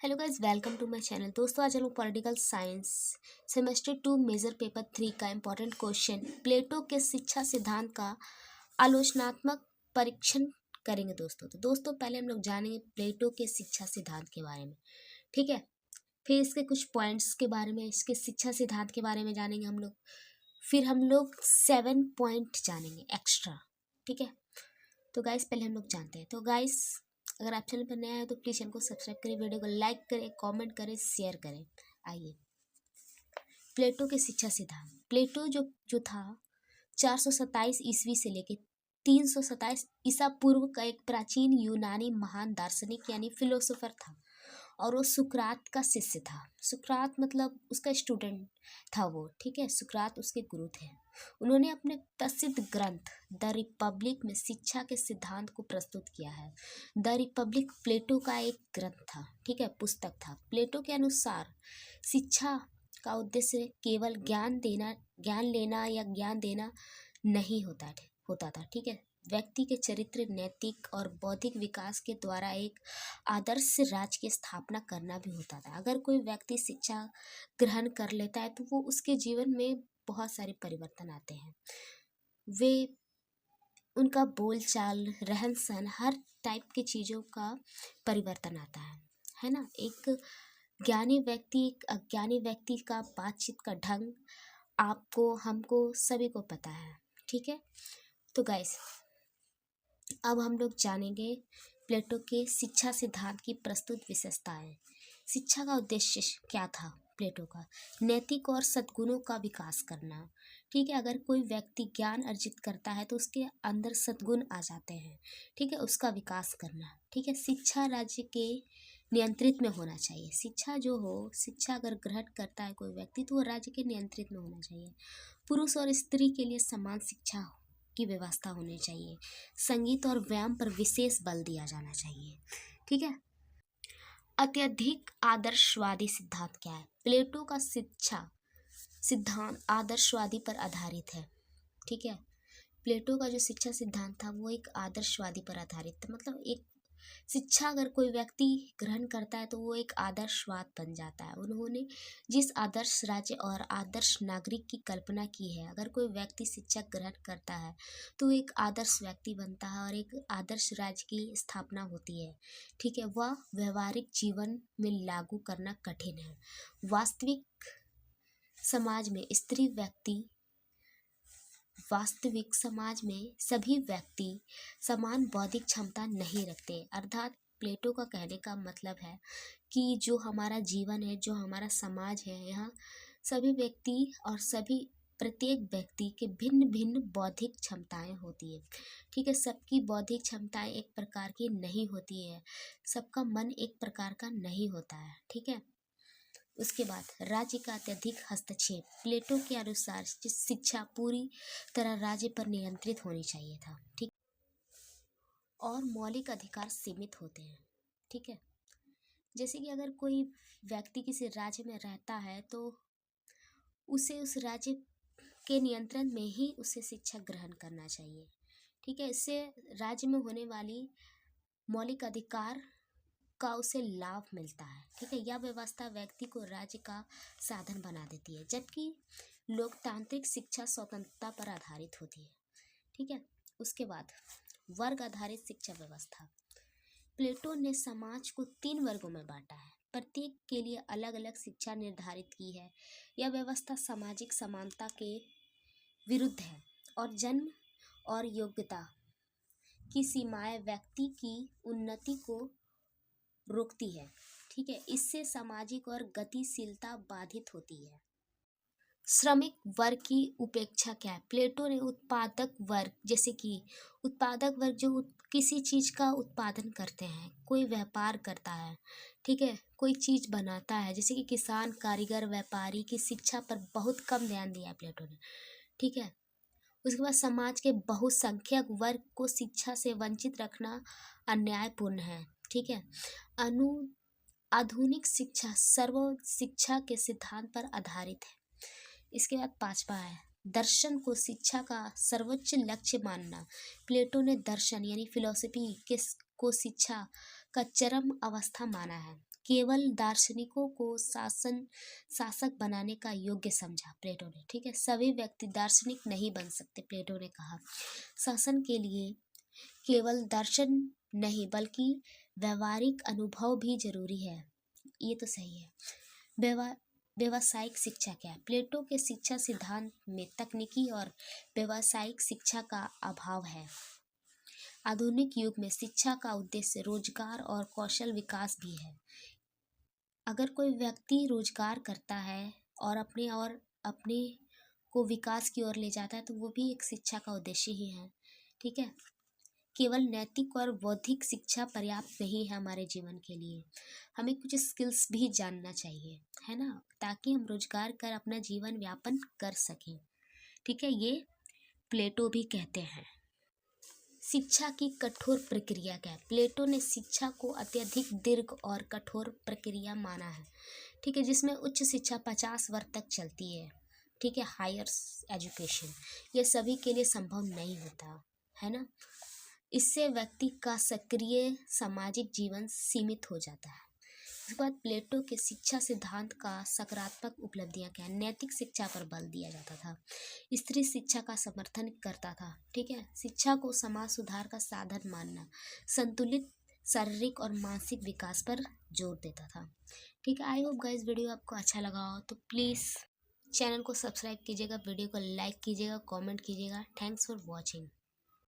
Hello guys, welcome to my channel. दोस्तों, आज हम लोग political science semester 2 major paper 3 का इम्पोर्टेंट क्वेश्चन प्लेटो के शिक्षा सिद्धांत का आलोचनात्मक परीक्षण करेंगे। दोस्तों पहले हम लोग जानेंगे प्लेटो के शिक्षा सिद्धांत के बारे में। ठीक है, फिर इसके कुछ पॉइंट्स के बारे में, इसके शिक्षा सिद्धांत के बारे में जानेंगे हम लोग। फिर हम लोग 7 पॉइंट जानेंगे एक्स्ट्रा। ठीक है, तो गाइस पहले हम लोग जानते हैं। तो गाइस, अगर आप चैनल पर नया है तो प्लीज़ चैनल को सब्सक्राइब करें, वीडियो को लाइक करें, कमेंट करें, शेयर करें। आइए, प्लेटो के शिक्षा सिद्धांत। प्लेटो जो था 427 ईस्वी से लेकर 327 ईसा पूर्व का एक प्राचीन यूनानी महान दार्शनिक यानी फिलोसोफर था, और वो सुकरात का शिष्य था। सुकरात मतलब उसका स्टूडेंट था वो। ठीक है, सुकरात उसके गुरु थे। उन्होंने अपने प्रसिद्ध ग्रंथ द रिपब्लिक में शिक्षा के सिद्धांत को प्रस्तुत किया है। द रिपब्लिक प्लेटो का एक ग्रंथ था। ठीक है, पुस्तक था। प्लेटो के अनुसार शिक्षा का उद्देश्य केवल ज्ञान लेना या ज्ञान देना नहीं होता था। ठीक है, व्यक्ति के चरित्र, नैतिक और बौद्धिक विकास के द्वारा एक आदर्श राज्य की स्थापना करना भी होता था। अगर कोई व्यक्ति शिक्षा ग्रहण कर लेता है तो वो उसके जीवन में बहुत सारे परिवर्तन आते हैं। वे उनका बोलचाल, रहन सहन, हर टाइप की चीज़ों का परिवर्तन आता है ना। एक ज्ञानी व्यक्ति, एक अज्ञानी व्यक्ति का बातचीत का ढंग आपको, हमको, सभी को पता है। ठीक है, तो गाइस अब हम लोग जानेंगे प्लेटो के शिक्षा सिद्धांत की प्रस्तुत विशेषताएं। शिक्षा का उद्देश्य क्या था प्लेटो का? नैतिक और सद्गुणों का विकास करना। ठीक है, अगर कोई व्यक्ति ज्ञान अर्जित करता है तो उसके अंदर सद्गुण आ जाते हैं। ठीक है, उसका विकास करना। ठीक है, शिक्षा राज्य के नियंत्रित में होना चाहिए। शिक्षा अगर ग्रहण करता है कोई व्यक्ति तो वो राज्य के नियंत्रित में होना चाहिए। पुरुष और स्त्री के लिए समान शिक्षा की व्यवस्था होनी चाहिए। संगीत और व्यायाम पर विशेष बल दिया जाना चाहिए। ठीक है, अत्यधिक आदर्शवादी सिद्धांत क्या है? प्लेटो का शिक्षा सिद्धांत आदर्शवादी पर आधारित है। ठीक है, प्लेटो का जो शिक्षा सिद्धांत था वो एक आदर्शवादी पर आधारित था। मतलब एक शिक्षा अगर कोई व्यक्ति ग्रहण करता है तो वो एक आदर्शवाद बन जाता है। उन्होंने जिस आदर्श राज्य और आदर्श नागरिक की कल्पना की है, अगर कोई व्यक्ति शिक्षा ग्रहण करता है तो एक आदर्श व्यक्ति बनता है और एक आदर्श राज्य की स्थापना होती है। ठीक है, वह व्यवहारिक जीवन में लागू करना कठिन है। वास्तविक समाज में सभी व्यक्ति समान बौद्धिक क्षमता नहीं रखते। अर्थात प्लेटो का कहने का मतलब है कि जो हमारा जीवन है, जो हमारा समाज है, यहाँ सभी व्यक्ति और प्रत्येक व्यक्ति के भिन्न भिन्न बौद्धिक क्षमताएं होती है। ठीक है, सबकी बौद्धिक क्षमताएं एक प्रकार की नहीं होती है, सबका मन एक प्रकार का नहीं होता है। ठीक है, उसके बाद राज्य का अत्यधिक हस्तक्षेप। प्लेटो के अनुसार शिक्षा पूरी तरह राज्य पर नियंत्रित होनी चाहिए था। ठीक, और मौलिक अधिकार सीमित होते हैं। ठीक है, जैसे कि अगर कोई व्यक्ति किसी राज्य में रहता है तो उसे उस राज्य के नियंत्रण में ही उसे शिक्षा ग्रहण करना चाहिए। ठीक है, इससे राज्य में होने वाली मौलिक अधिकार का उसे लाभ मिलता है। ठीक है, यह व्यवस्था व्यक्ति को राज्य का साधन बना देती है, जबकि लोकतांत्रिक शिक्षा स्वतंत्रता पर आधारित होती है। ठीक है, उसके बाद वर्ग आधारित शिक्षा व्यवस्था। प्लेटो ने समाज को 3 वर्गों में बांटा है, प्रत्येक के लिए अलग अलग शिक्षा निर्धारित की है। यह व्यवस्था सामाजिक समानता के विरुद्ध है और जन्म और योग्यता की सीमाएं व्यक्ति की उन्नति को रोकती है। ठीक है, इससे सामाजिक और गतिशीलता बाधित होती है। श्रमिक वर्ग की उपेक्षा क्या है? प्लेटो ने उत्पादक वर्ग, जैसे कि उत्पादक वर्ग जो किसी चीज़ का उत्पादन करते हैं, कोई व्यापार करता है, ठीक है, कोई चीज़ बनाता है, जैसे कि किसान, कारीगर, व्यापारी की शिक्षा पर बहुत कम ध्यान दिया प्लेटो ने। ठीक है, उसके बाद समाज के बहुसंख्यक वर्ग को शिक्षा से वंचित रखना अन्यायपूर्ण है। ठीक है, आधुनिक शिक्षा सर्व शिक्षा के सिद्धांत पर आधारित है। इसके बाद 5वां है दर्शन को शिक्षा का सर्वोच्च लक्ष्य मानना। प्लेटो ने दर्शन यानी फिलॉसफी को शिक्षा का चरम अवस्था माना है। केवल दार्शनिकों को शासक बनाने का योग्य समझा प्लेटो ने। ठीक है, सभी व्यक्ति दार्शनिक नहीं बन सकते, प्लेटो ने कहा। शासन के लिए केवल दर्शन नहीं बल्कि व्यवहारिक अनुभव भी जरूरी है। ये तो सही है। व्यवसायिक शिक्षा क्या है? प्लेटो के शिक्षा सिद्धांत में तकनीकी और व्यवसायिक शिक्षा का अभाव है। आधुनिक युग में शिक्षा का उद्देश्य रोजगार और कौशल विकास भी है। अगर कोई व्यक्ति रोजगार करता है और अपने को विकास की ओर ले जाता है तो वो भी एक शिक्षा का उद्देश्य ही है। ठीक है, केवल नैतिक और बौद्धिक शिक्षा पर्याप्त नहीं है हमारे जीवन के लिए। हमें कुछ स्किल्स भी जानना चाहिए, है ना, ताकि हम रोजगार कर अपना जीवन यापन कर सकें। ठीक है, ये प्लेटो भी कहते हैं। शिक्षा की कठोर प्रक्रिया क्या है? प्लेटो ने शिक्षा को अत्यधिक दीर्घ और कठोर प्रक्रिया माना है। ठीक है, जिसमें उच्च शिक्षा 50 वर्ष तक चलती है। ठीक है, हायर एजुकेशन, यह सभी के लिए संभव नहीं होता है ना। इससे व्यक्ति का सक्रिय सामाजिक जीवन सीमित हो जाता है। इसके बाद प्लेटो के शिक्षा सिद्धांत का सकारात्मक उपलब्धियां क्या है? नैतिक शिक्षा पर बल दिया जाता था, स्त्री शिक्षा का समर्थन करता था। ठीक है, शिक्षा को समाज सुधार का साधन मानना, संतुलित शारीरिक और मानसिक विकास पर जोर देता था। ठीक है, आई होप गाइस वीडियो आपको अच्छा लगा हो तो प्लीज़ चैनल को सब्सक्राइब कीजिएगा, वीडियो को लाइक कीजिएगा, कमेंट कीजिएगा। Thanks for watching.